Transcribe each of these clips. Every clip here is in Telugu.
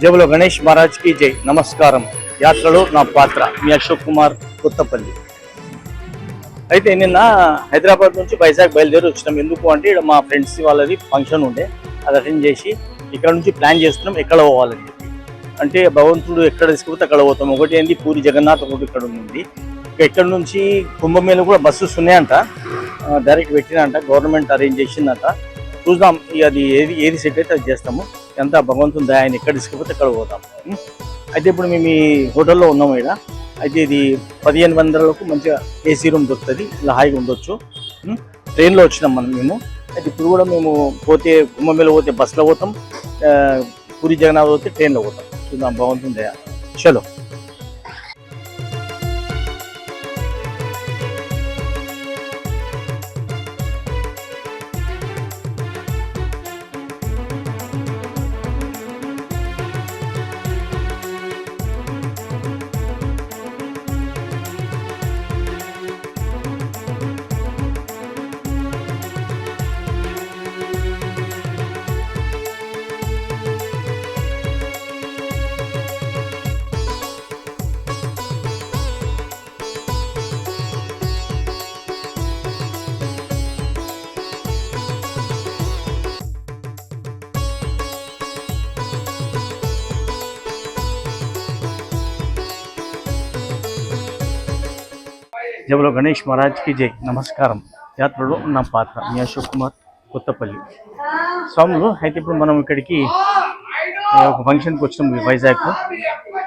జబులో గణేష్ మహారాజ్ కి జై. నమస్కారం. యాత్రలో నా పాత్ర మీ అశోక్ కుమార్ కొత్తపల్లి. అయితే నిన్న హైదరాబాద్ నుంచి వైజాగ్ బయలుదేరి వచ్చినాం. ఎందుకు అంటే ఇక్కడ మా ఫ్రెండ్స్ వాళ్ళది ఫంక్షన్ ఉండే, అది అటెండ్ చేసి ఇక్కడ నుంచి ప్లాన్ చేస్తున్నాం ఎక్కడ పోవాలని చెప్పి. అంటే భగవంతుడు ఎక్కడ తీసుకుపోతే అక్కడ పోతాం. ఒకటి ఏంది పూరి జగన్నాథ్, ఒకటి ఇక్కడ ఉంది. ఇక్కడ నుంచి కుంభమేళ కూడా బస్సెస్ ఉన్నాయంట, డైరెక్ట్ పెట్టినంట, గవర్నమెంట్ అరేంజ్ చేసిందంట. చూద్దాం అది ఏది సెట్ అయితే అది చేస్తాము. ఎంత భగవంతుని దయ, ఆయన ఎక్కడ తీసుకుపోతే అక్కడ పోతాం. అయితే ఇప్పుడు మేము ఈ హోటల్లో ఉన్నాము ఇక్కడ. అయితే ఇది 1500లకు మంచిగా ఏసీ రూమ్ దొరుకుతుంది, ఇలా హాయిగా ఉండొచ్చు. ట్రైన్లో వచ్చినాం మేము. అయితే ఇప్పుడు కూడా మేము పోతే కుంభమేళ పోతే బస్సులో పోతాం, పూరి జగన్నాథ్ పోతే ట్రైన్లో పోతాం. చూద్దాం భగవంతుని దయ. చలో. జబులో గణేష్ మహారాజ్ కి జై. నమస్కారం. యాత్రలో నా పాత్ర మీ అశోక్ కుమార్ కొత్తపల్లి. స్వాములు అయితే ఇప్పుడు మనం ఇక్కడికి ఒక ఫంక్షన్కి వచ్చినాము వైజాగ్.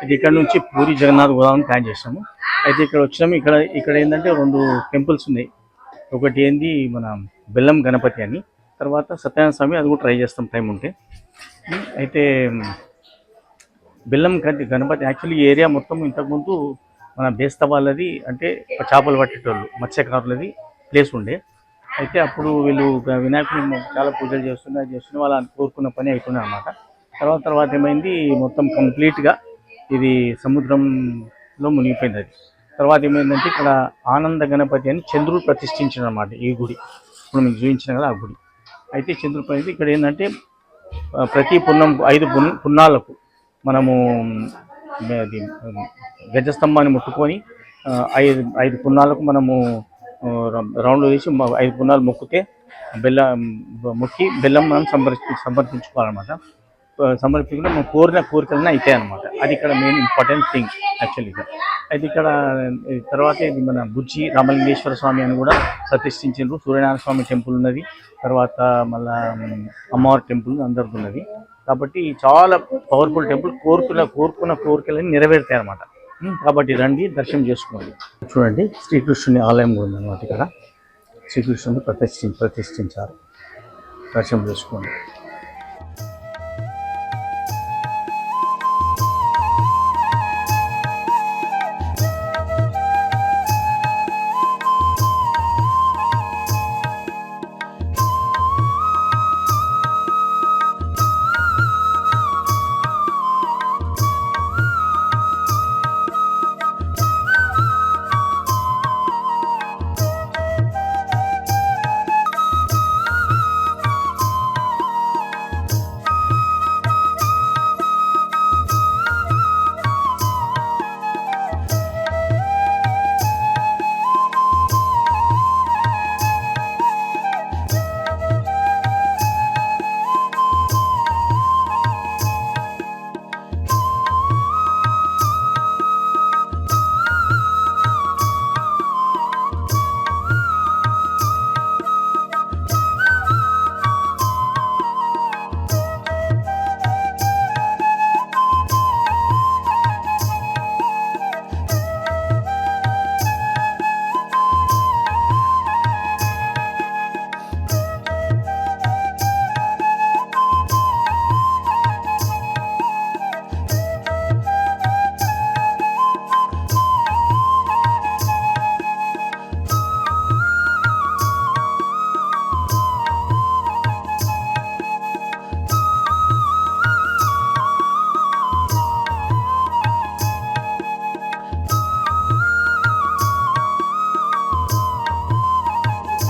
ఇది ఇక్కడ నుంచి పూరి జగన్నాథ్ గోదావరి ప్లాన్ చేసాము. అయితే ఇక్కడ వచ్చినాము. ఇక్కడ ఏంటంటే 2 టెంపుల్స్ ఉన్నాయి. ఒకటి ఏంది మన బెల్లం గణపతి అని, తర్వాత సత్యనారాయణ స్వామి, అది కూడా ట్రై చేస్తాం టైం ఉంటే. అయితే బెల్లం గణపతి యాక్చువల్లీ ఈ ఏరియా మొత్తం ఇంతకుముందు మన బేస్త వాళ్ళది, అంటే చేపలు పట్టేటోళ్ళు మత్స్యకారులది ప్లేస్ ఉండే. అయితే అప్పుడు వీళ్ళు వినాయకుని చాలా పూజలు చేస్తున్నా వాళ్ళ కోరుకున్న పని అవుతున్నాయి అన్నమాట. తర్వాత ఏమైంది, మొత్తం కంప్లీట్గా ఇది సముద్రంలో మునిగిపోయింది. అది తర్వాత ఏమైందంటే ఇక్కడ ఆనంద గణపతి అని చంద్రుడు ప్రతిష్ఠించారు అన్నమాట ఈ గుడి. ఇప్పుడు మీకు చూపించిన కదా ఆ గుడి. అయితే చంద్రుడు ప్రతి ఇక్కడ ఏంటంటే ప్రతి 5 పున్నాలకు మనము అది గజస్తంభాన్ని ముట్టుకొని 5 పున్నాలకు మనము రౌండ్ వేసి 5 పున్నాలు మొక్కితే బెల్లం మనం సమర్పించుకోవాలన్నమాట. సమర్పించుకుంటే మనం కోరిన కోరికలనే అవుతాయి అన్నమాట. అది ఇక్కడ మెయిన్ ఇంపార్టెంట్ థింగ్ యాక్చువల్గా. అయితే ఇక్కడ తర్వాత ఇది మన బుజ్జి రామలింగేశ్వర స్వామి అని కూడా ప్రతిష్ఠించారు. సూర్యనారాయణ స్వామి టెంపుల్ ఉన్నది, తర్వాత మళ్ళా అమ్మవారి టెంపుల్ అందరిది ఉన్నది. కాబట్టి చాలా పవర్ఫుల్ టెంపుల్. కోరుకున్న కోరికలని నెరవేరుతాయి అన్నమాట. కాబట్టి రండి, దర్శనం చేసుకోండి. చూడండి, శ్రీకృష్ణుని ఆలయం కూడా ఉందన్నమాట. ఇక్కడ శ్రీకృష్ణుని ప్రతిష్ఠించారు. దర్శనం చేసుకోండి.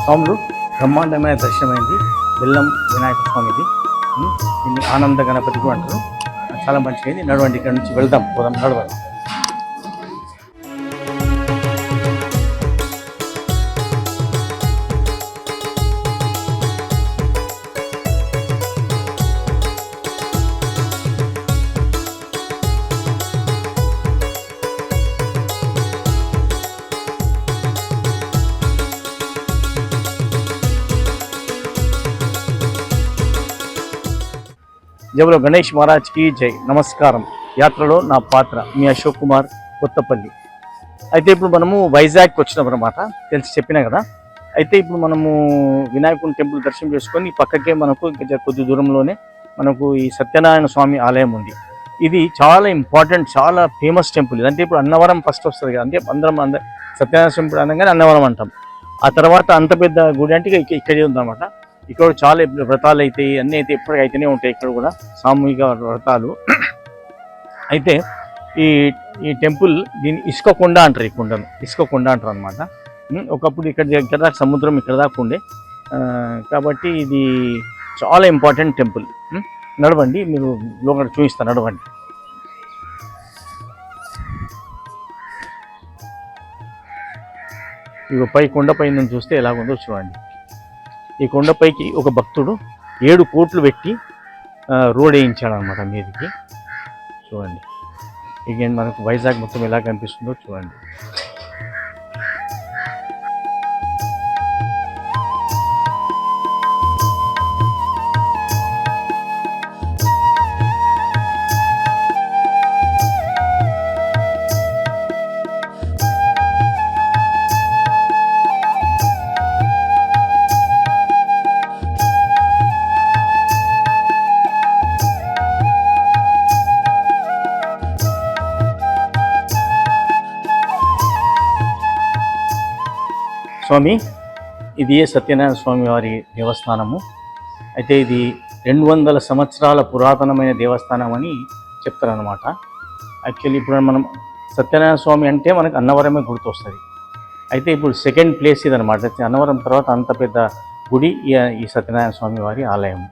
స్వాములు బ్రహ్మాండమైన దర్శనమైంది. బెల్లం వినాయక స్వామిది. దీన్ని ఆనంద గణపతి కూడా అంటారు. చాలా మంచిగా నడవండి, ఇక్కడ నుంచి పోదాం నడవండి. జబలో గణేష్ మహారాజ్కి జై. నమస్కారం. యాత్రలో నా పాత్ర మీ అశోక్ కుమార్ కొత్తపల్లి. అయితే ఇప్పుడు మనము వైజాగ్కి వచ్చినాం అన్నమాట, తెలిసి చెప్పినా కదా. అయితే ఇప్పుడు మనము వినాయకుని టెంపుల్ దర్శనం చేసుకొని పక్కకే మనకు కొద్ది దూరంలోనే మనకు ఈ సత్యనారాయణ స్వామి ఆలయం ఉంది. ఇది చాలా ఇంపార్టెంట్, చాలా ఫేమస్ టెంపుల్. అంటే ఇప్పుడు అన్నవరం ఫస్ట్ వస్తుంది కదా, అంటే సత్యనారాయణ టెంపుల్ అనగానే అన్నవరం అంటాం. ఆ తర్వాత అంత పెద్ద గుడి అంటే ఇక్కడే ఉందన్నమాట. ఇక్కడ చాలా వ్రతాలు అవుతాయి, అన్నీ అయితే ఎప్పటికీ అయితేనే ఉంటాయి. ఇక్కడ కూడా సామూహిక వ్రతాలు. అయితే ఈ టెంపుల్ దీన్ని ఇసుక కొండ అంటారు. ఈ కొండను ఇసుక కొండ అంటారు అనమాట. ఒకప్పుడు ఇక్కడ దాకా సముద్రం ఇక్కడ దాకా ఉండే, కాబట్టి ఇది చాలా ఇంపార్టెంట్ టెంపుల్. నడవండి, మీరు లోపల చూపిస్తాను, నడవండి. ఇక పై కొండపై నుంచి చూస్తే ఎలాగుందో చూడండి. ఈ కొండపైకి ఒక భక్తుడు 7 కోట్లు పెట్టి రోడ్ వేయించాడు అనమాట మీదికి. చూడండి, ఇక మనకు వైజాగ్ మొత్తం ఎలా కనిపిస్తుందో చూడండి. స్వామి, ఇది సత్యనారాయణ స్వామి వారి దేవస్థానము. అయితే ఇది 200 సంవత్సరాల పురాతనమైన దేవస్థానం అని చెప్తారనమాట. యాక్చువల్లీ ఇప్పుడు మనం సత్యనారాయణ స్వామి అంటే మనకు అన్నవరమే గుర్తొస్తుంది. అయితే ఇప్పుడు సెకండ్ ప్లేస్ ఇదనమాట. అన్నవరం తర్వాత అంత పెద్ద గుడి ఈ సత్యనారాయణ స్వామి వారి ఆలయం.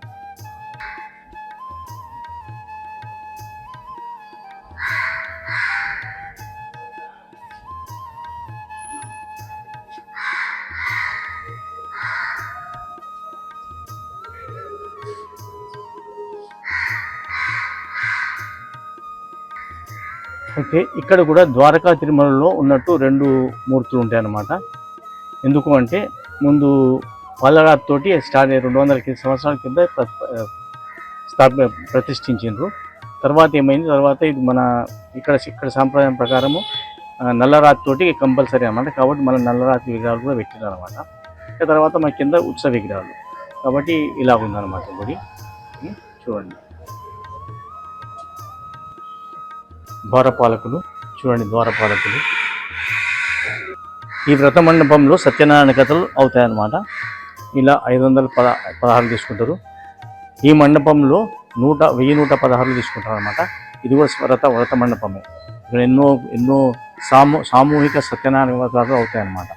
అయితే ఇక్కడ కూడా ద్వారకా తిరుమలలో ఉన్నట్టు 2 మూర్తులు ఉంటాయి అన్నమాట. ఎందుకు అంటే ముందు పాలరాతితోటి స్టార్ట్ 200 సంవత్సరాల కింద ప్రతిష్ఠించారు. తర్వాత ఏమైంది, తర్వాత ఇది మన ఇక్కడ సాంప్రదాయం ప్రకారము నల్లరాతితోటి కంపల్సరీ అన్నమాట. కాబట్టి మన నల్లరాతి విగ్రహాలు కూడా పెట్టినారు అనమాట. తర్వాత మన కింద ఉత్సవ విగ్రహాలు. కాబట్టి ఇలా ఉందన్నమాట గుడి. చూడండి, ద్వారపాలకులు చూడండి, ద్వారపాలకులు. ఈ వ్రత మండపంలో సత్యనారాయణ కథలు అవుతాయన్నమాట. ఇలా 516 తీసుకుంటారు. ఈ మండపంలో 1116 తీసుకుంటారు అనమాట. ఇది కూడా వ్రత మండపమే. ఇక్కడ ఎన్నో సామూహిక సత్యనారాయణ వ్రతాలు అవుతాయన్నమాట.